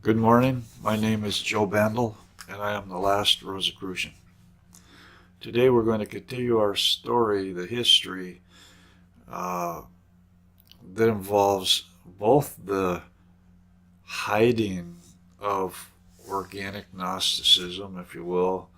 Good morning. My name is Joe Bandel, and I am the last Rosicrucian. Today we're going to continue our story, the history uh, that involves both the hiding of organic Gnosticism, if you will,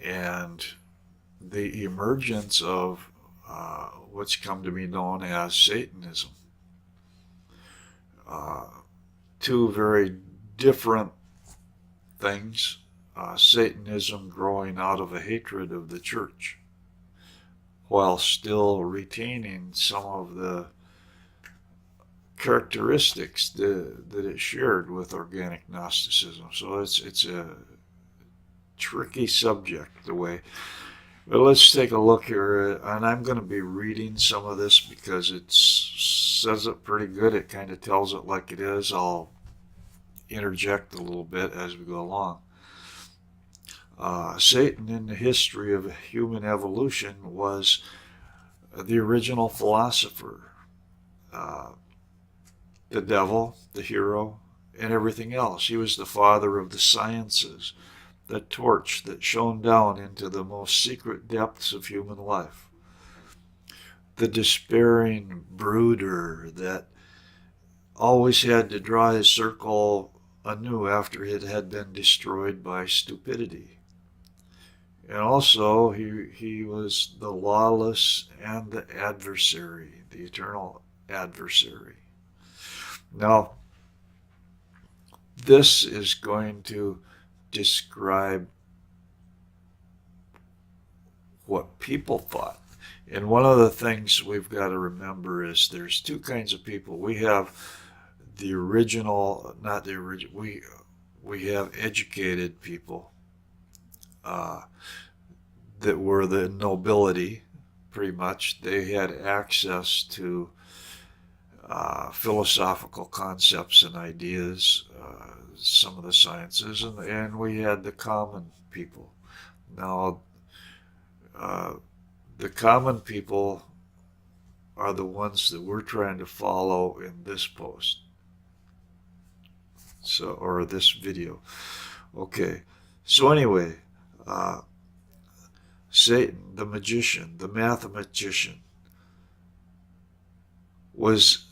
and the emergence of what's come to be known as Satanism. Uh, Two very different things. Satanism growing out of a hatred of the church, while still retaining some of the characteristics that it shared with organic Gnosticism. So it's a tricky subject the way. But let's take a look here, and I'm going to be reading some of this because it says it pretty good. It kind of tells it like it is. I'll interject a little bit as we go along. Satan in the history of human evolution was the original philosopher, uh, the devil, the hero, and everything else. He was the father of the sciences, the torch that shone down into the most secret depths of human life, the despairing brooder that always had to draw his circle anew after it had been destroyed by stupidity. And also, he was the lawless and the adversary, the eternal adversary. Now, this is going to describe what people thought. And one of the things we've got to remember is there's two kinds of people. We have the original, not the original, we have educated people uh, that were the nobility, pretty much. They had access to philosophical concepts and ideas, some of the sciences, and we had the common people. Now, uh, the common people are the ones that we're trying to follow in this post, or this video. Okay, so anyway, uh, Satan, the magician, the mathematician, was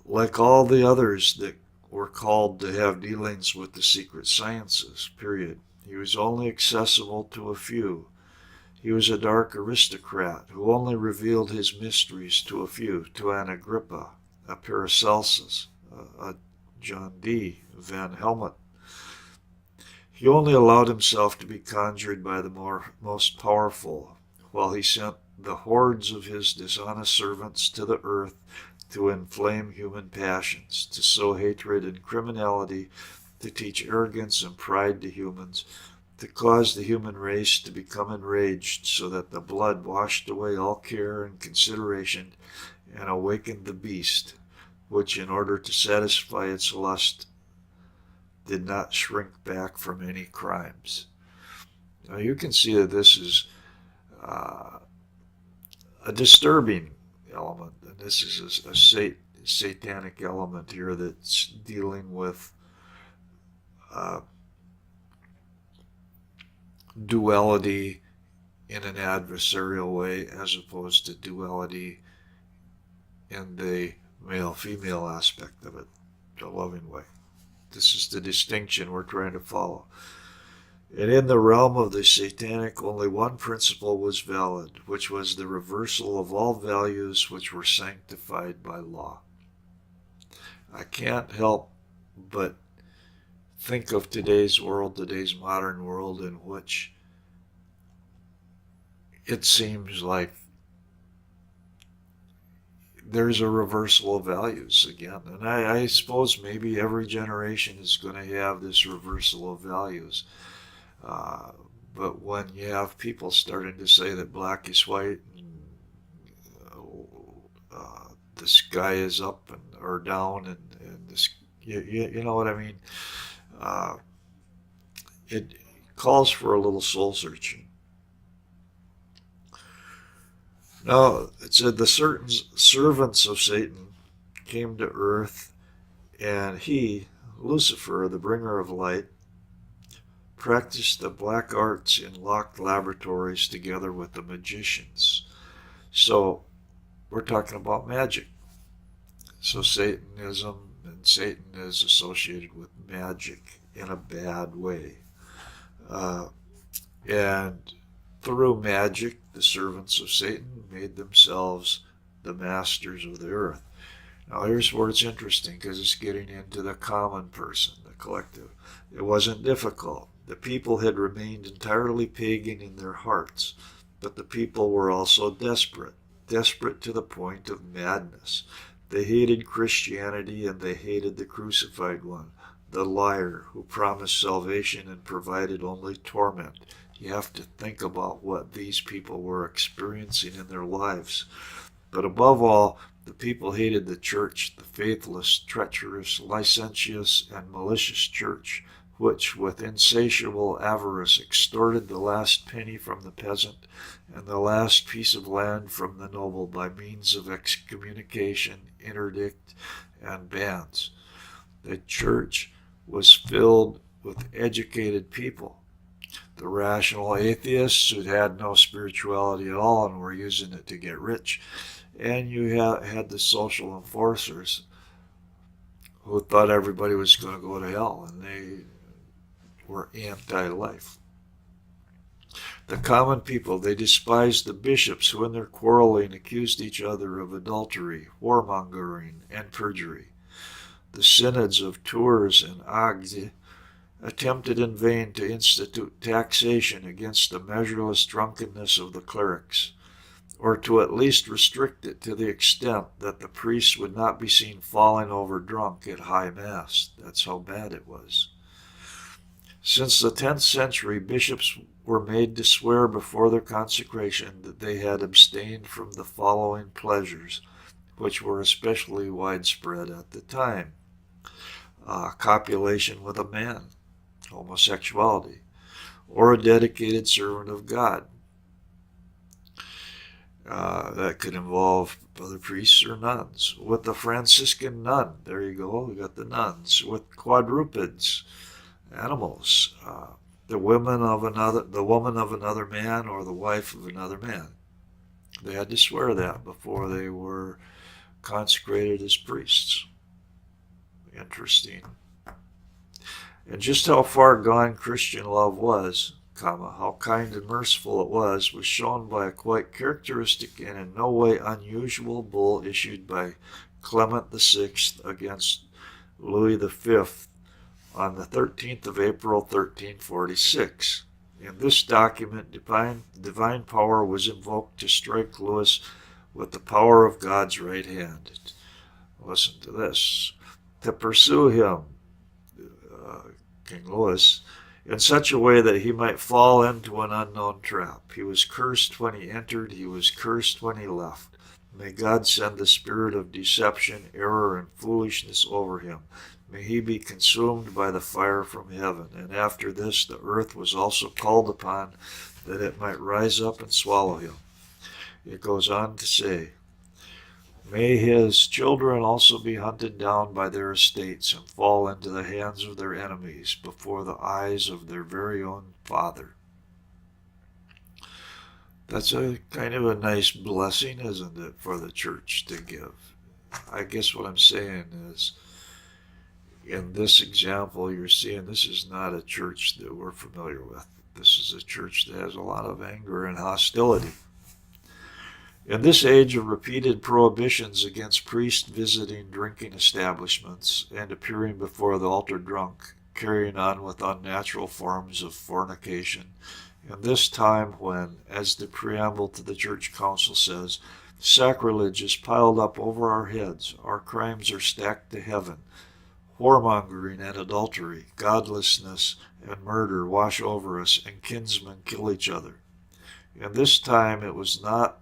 like all the others that were called to have dealings with the secret sciences, period. He was only accessible to a few. He was a dark aristocrat who only revealed his mysteries to a few, to an Agrippa, a Paracelsus, a John D. Van Helmont. He only allowed himself to be conjured by the most powerful, while he sent the hordes of his dishonest servants to the earth to inflame human passions, to sow hatred and criminality, to teach arrogance and pride to humans, to cause the human race to become enraged so that the blood washed away all care and consideration and awakened the beast, which, in order to satisfy its lust, did not shrink back from any crimes. Now you can see that this is uh, a disturbing element, and this is a satanic element here that's dealing with uh, duality in an adversarial way as opposed to duality in the male-female aspect of it, the loving way. This is the distinction we're trying to follow. And in the realm of the satanic, only one principle was valid, which was the reversal of all values which were sanctified by law. I can't help but think of today's world, today's modern world, in which it seems like there's a reversal of values again. And I suppose maybe every generation is going to have this reversal of values. Uh, but when you have people starting to say that black is white, and, the sky is up or down, and this, you know what I mean? Uh, it calls for a little soul searching. Now, it said the certain servants of Satan came to earth, and he, Lucifer, the bringer of light, practiced the black arts in locked laboratories together with the magicians. So we're talking about magic. So Satanism and Satan is associated with magic in a bad way. Uh, and through magic, the servants of Satan made themselves the masters of the earth. Now, here's where it's interesting because it's getting into the common person, the collective. It wasn't difficult. The people had remained entirely pagan in their hearts, but the people were also desperate, desperate to the point of madness. They hated Christianity and they hated the crucified one, the liar who promised salvation and provided only torment. You have to think about what these people were experiencing in their lives. But above all, the people hated the church, the faithless, treacherous, licentious, and malicious church, which with insatiable avarice extorted the last penny from the peasant and the last piece of land from the noble by means of excommunication, interdict, and bans. The church was filled with educated people, the rational atheists who had no spirituality at all and were using it to get rich. And you had the social enforcers who thought everybody was going to go to hell, and they were anti-life. The common people, they despised the bishops who in their quarreling accused each other of adultery, warmongering, and perjury. The synods of Tours and Agde attempted in vain to institute taxation against the measureless drunkenness of the clerics, or to at least restrict it to the extent that the priests would not be seen falling over drunk at high mass. That's how bad it was. Since the 10th century, bishops were made to swear before their consecration that they had abstained from the following pleasures, which were especially widespread at the time: copulation with a man, homosexuality, or a dedicated servant of God. That could involve other priests or nuns. With the Franciscan nun, there you go, we got the nuns. With quadrupeds, animals, the woman of another man, or the wife of another man. They had to swear that before they were consecrated as priests. Interesting. And just how far gone Christian love was, how kind and merciful it was shown by a quite characteristic and in no way unusual bull issued by Clement VI against Louis V on the 13th of April, 1346. In this document, divine power was invoked to strike Louis with the power of God's right hand. Listen to this. To pursue him, King Louis, in such a way that he might fall into an unknown trap. He was cursed when he entered, he was cursed when he left. May God send the spirit of deception, error, and foolishness over him. May he be consumed by the fire from heaven. And after this, the earth was also called upon that it might rise up and swallow him. It goes on to say, may his children also be hunted down by their estates and fall into the hands of their enemies before the eyes of their very own father. That's a kind of a nice blessing, isn't it, for the church to give? I guess what I'm saying is, in this example, you're seeing this is not a church that we're familiar with. This is a church that has a lot of anger and hostility. In this age of repeated prohibitions against priests visiting drinking establishments and appearing before the altar drunk, carrying on with unnatural forms of fornication, in this time when, as the preamble to the church council says, sacrilege is piled up over our heads, our crimes are stacked to heaven, whoremongering and adultery, godlessness and murder wash over us, and kinsmen kill each other. In this time it was not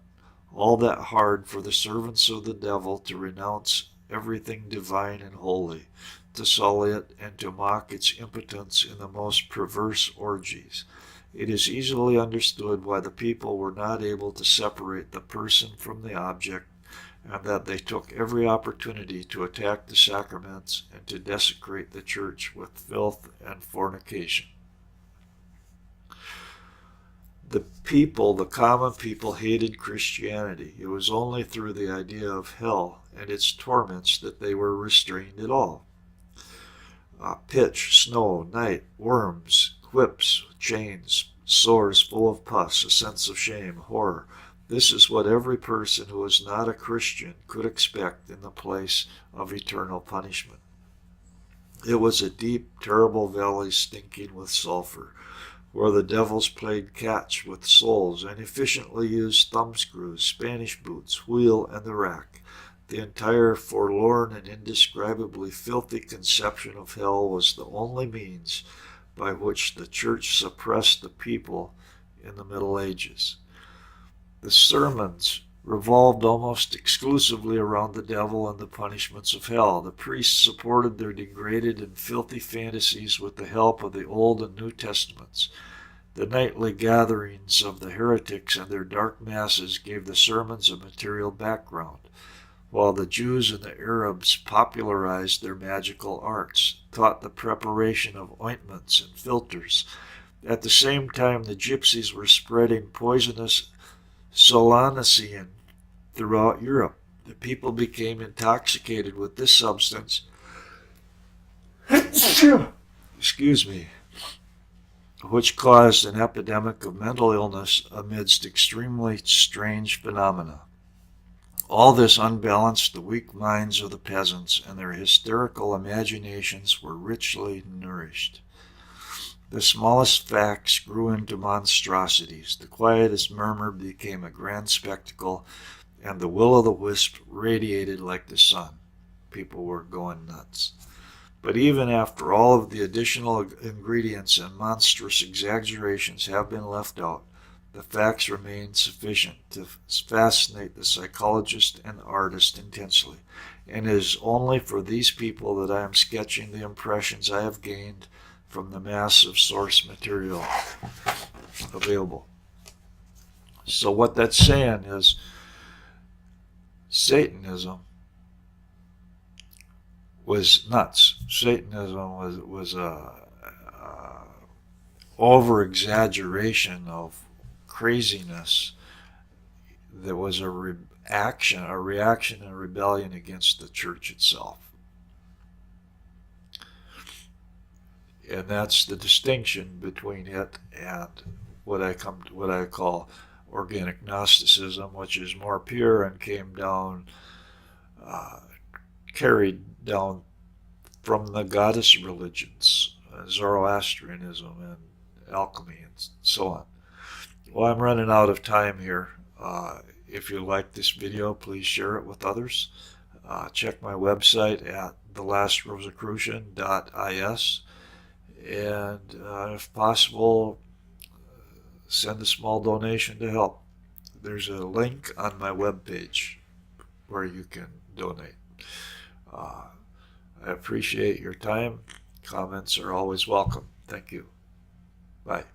all that hard for the servants of the devil to renounce everything divine and holy, to sully it, and to mock its impotence in the most perverse orgies. It is easily understood why the people were not able to separate the person from the object, and that they took every opportunity to attack the sacraments and to desecrate the church with filth and fornication. The common people, hated Christianity. It was only through the idea of hell and its torments that they were restrained at all. Pitch, snow, night, worms, whips, chains, sores full of pus, a sense of shame, horror. This is what every person who is not a Christian could expect in the place of eternal punishment. It was a deep, terrible valley stinking with sulfur, where the devils played catch with souls and efficiently used thumbscrews, Spanish boots, wheel, and the rack. The entire forlorn and indescribably filthy conception of hell was the only means by which the church suppressed the people in the Middle Ages. The sermons revolved almost exclusively around the devil and the punishments of hell. The priests supported their degraded and filthy fantasies with the help of the Old and New Testaments. The nightly gatherings of the heretics and their dark masses gave the sermons a material background, while the Jews and the Arabs popularized their magical arts, taught the preparation of ointments and philters. At the same time, the gypsies were spreading poisonous solanacine throughout Europe. The people became intoxicated with this substance, excuse me, which caused an epidemic of mental illness amidst extremely strange phenomena. All this unbalanced the weak minds of the peasants, and their hysterical imaginations were richly nourished. The smallest facts grew into monstrosities, the quietest murmur became a grand spectacle, and the will-o'-the-wisp radiated like the sun. People were going nuts. But even after all of the additional ingredients and monstrous exaggerations have been left out, the facts remain sufficient to fascinate the psychologist and artist intensely, and it is only for these people that I am sketching the impressions I have gained from the mass of source material available. So what that's saying is Satanism was nuts. Satanism was a over-exaggeration of craziness that was a reaction and rebellion against the church itself. And that's the distinction between it and what I call organic Gnosticism, which is more pure and carried down from the goddess religions, Zoroastrianism and alchemy and so on. Well, I'm running out of time here. If you like this video, please share it with others. Check my website at thelastrosicrucian.is, and if possible, send a small donation to help. There's a link on my webpage where you can donate. I appreciate your time. Comments are always welcome. Thank you. Bye.